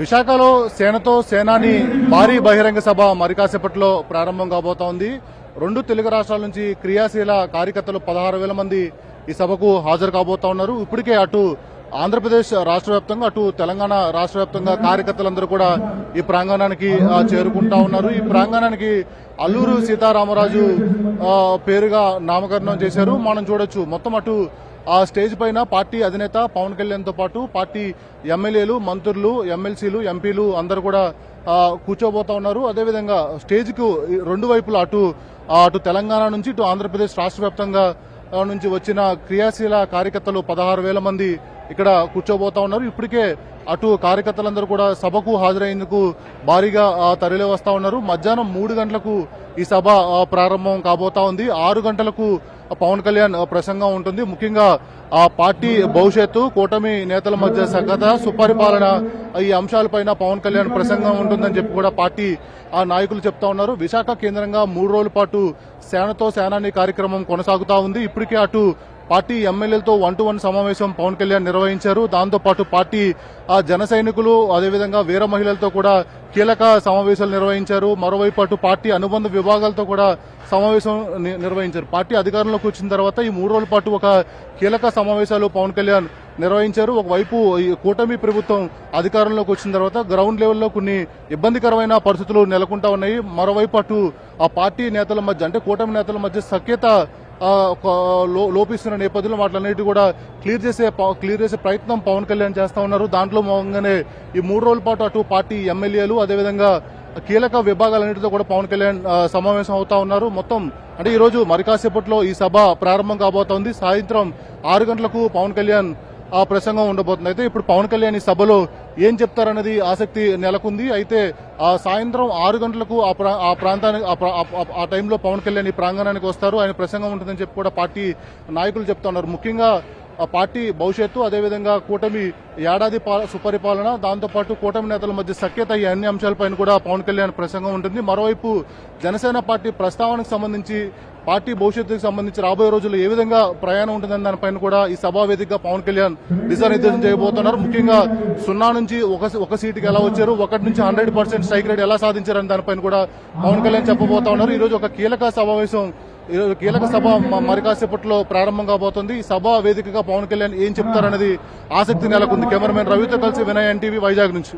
విశాఖలో సేనతో సేనాని భారీ బహిరంగ సభ మరి కాసేపట్లో ప్రారంభం కాబోతోంది. రెండు తెలుగు రాష్ట్రాల నుంచి క్రియాశీల కార్యకర్తలు 16,000 మంది ఈ సభకు హాజరు కాబోతా ఉన్నారు. ఇప్పటికే అటు ఆంధ్రప్రదేశ్ రాష్ట్ర వ్యాప్తంగా అటు తెలంగాణ రాష్ట్ర వ్యాప్తంగా కార్యకర్తలందరూ కూడా ఈ ప్రాంగణానికి చేరుకుంటా ఉన్నారు. ఈ ప్రాంగణానికి అల్లూరు సీతారామరాజు పేరుగా నామకరణం చేశారు. మనం చూడొచ్చు మొత్తం అటు ఆ స్టేజ్ పైన పార్టీ అధినేత పవన్ కళ్యాణ్ తో పాటు పార్టీ ఎమ్మెల్యేలు, మంత్రులు, ఎమ్మెల్సీలు, ఎంపీలు అందరూ కూడా కూర్చోబోతా ఉన్నారు. అదేవిధంగా స్టేజ్ కు రెండు వైపులా అటు తెలంగాణ నుంచి ఇటు ఆంధ్రప్రదేశ్ రాష్ట్ర వ్యాప్తంగా నుంచి వచ్చిన క్రియాశీల కార్యకర్తలు 16,000 మంది ఇక్కడ కూర్చోబోతా ఉన్నారు. ఇప్పటికే అటు కార్యకర్తలందరూ కూడా సభకు హాజరయ్యేందుకు భారీగా తరలి వస్తా ఉన్నారు. మధ్యాహ్నం 3 గంటలకు ఈ సభ ప్రారంభం కాబోతా ఉంది. 6 గంటలకు పవన్ కళ్యాణ్ ప్రసంగం ఉంటుంది. ముఖ్యంగా ఆ పార్టీ భవిష్యత్తు, కూటమి నేతల మధ్య సఖ్యత, సుపరిపాలన ఈ అంశాలపైన పవన్ కళ్యాణ్ ప్రసంగం ఉంటుందని చెప్పి కూడా పార్టీ నాయకులు చెప్తా ఉన్నారు. విశాఖ కేంద్రంగా 3 రోజుల పాటు సేనతో సేనాని కార్యక్రమం కొనసాగుతా ఉంది. ఇప్పటికే అటు పార్టీ ఎమ్మెల్యేలతో 1-to-1 సమావేశం పవన్ కళ్యాణ్ నిర్వహించారు. దాంతోపాటు పార్టీ జన సైనికులు అదేవిధంగా వీర మహిళలతో కూడా కీలక సమావేశాలు నిర్వహించారు. మరోవైపు అటు పార్టీ అనుబంధ విభాగాలతో కూడా సమావేశం నిర్వహించారు. పార్టీ అధికారంలోకి వచ్చిన తర్వాత ఈ 3 రోజుల పాటు ఒక కీలక సమావేశాలు పవన్ కళ్యాణ్ నిర్వహించారు. ఒకవైపు ఈ కూటమి ప్రభుత్వం అధికారంలోకి వచ్చిన తర్వాత గ్రౌండ్ లెవెల్లో కొన్ని ఇబ్బందికరమైన పరిస్థితులు నెలకొంటా ఉన్నాయి. మరోవైపు అటు ఆ పార్టీ నేతల మధ్య అంటే కూటమి నేతల మధ్య సఖ్యత లోపిస్తున్న నేపథ్యంలో వాటిలన్నిటి కూడా క్లియర్ చేసే ప్రయత్నం పవన్ కళ్యాణ్ చేస్తా ఉన్నారు. దాంట్లో భాగంగానే ఈ 3 రోజుల పాటు అటు పార్టీ ఎమ్మెల్యేలు అదేవిధంగా కీలక విభాగాలన్నిటితో కూడా పవన్ కళ్యాణ్ సమావేశం అవుతా ఉన్నారు. మొత్తం అంటే ఈ రోజు మరి కాసేపట్లో ఈ సభ ప్రారంభం కాబోతోంది. సాయంత్రం 6 గంటలకు పవన్ కళ్యాణ్ ప్రసంగం ఉండబోతుంది. అయితే ఇప్పుడు పవన్ కళ్యాణ్ ఈ సభలో ఏం చెప్తారన్నది ఆసక్తి నెలకొంది. అయితే సాయంత్రం 6 గంటలకు ఆ ప్రాంతానికి ఆ టైంలో పవన్ కళ్యాణ్ ఈ ప్రాంగణానికి వస్తారు. ఆయన ప్రసంగం ఉంటుందని చెప్పి కూడా పార్టీ నాయకులు చెప్తా ఉన్నారు. ముఖ్యంగా ఆ పార్టీ భవిష్యత్తు అదేవిధంగా కూటమి ఏడాది సుపరిపాలన, దాంతోపాటు కూటమి నేతల మధ్య సఖ్యత ఈ అన్ని అంశాలపైన కూడా పవన్ కళ్యాణ్ ప్రసంగం ఉంటుంది. మరోవైపు జనసేన పార్టీ ప్రస్తావనకు సంబంధించి పార్టీ భవిష్యత్తుకు సంబంధించి రాబోయే రోజుల్లో ఏ విధంగా ప్రయాణం ఉంటుందని దానిపైన కూడా ఈ సభా వేదికగా పవన్ కళ్యాణ్ దిశానిర్దేశం చేయబోతున్నారు. ముఖ్యంగా 0 నుంచి ఒక సీటుకి ఎలా వచ్చారు, 1 నుంచి 100% స్ట్రైక్ రేట్ ఎలా సాధించారని దానిపైన కూడా పవన్ కళ్యాణ్ చెప్పబోతా ఉన్నారు. ఈ రోజు ఒక కీలక సభ మరి కాసేపట్లో ప్రారంభం కాబోతుంది. ఈ సభ వేదికగా పవన్ కళ్యాణ్ ఏం చెప్తారనేది ఆసక్తి నెలకొంది. కెమెరామెన్ రవితో కలిసి వినయ్, NTV వైజాగ్ నుంచి.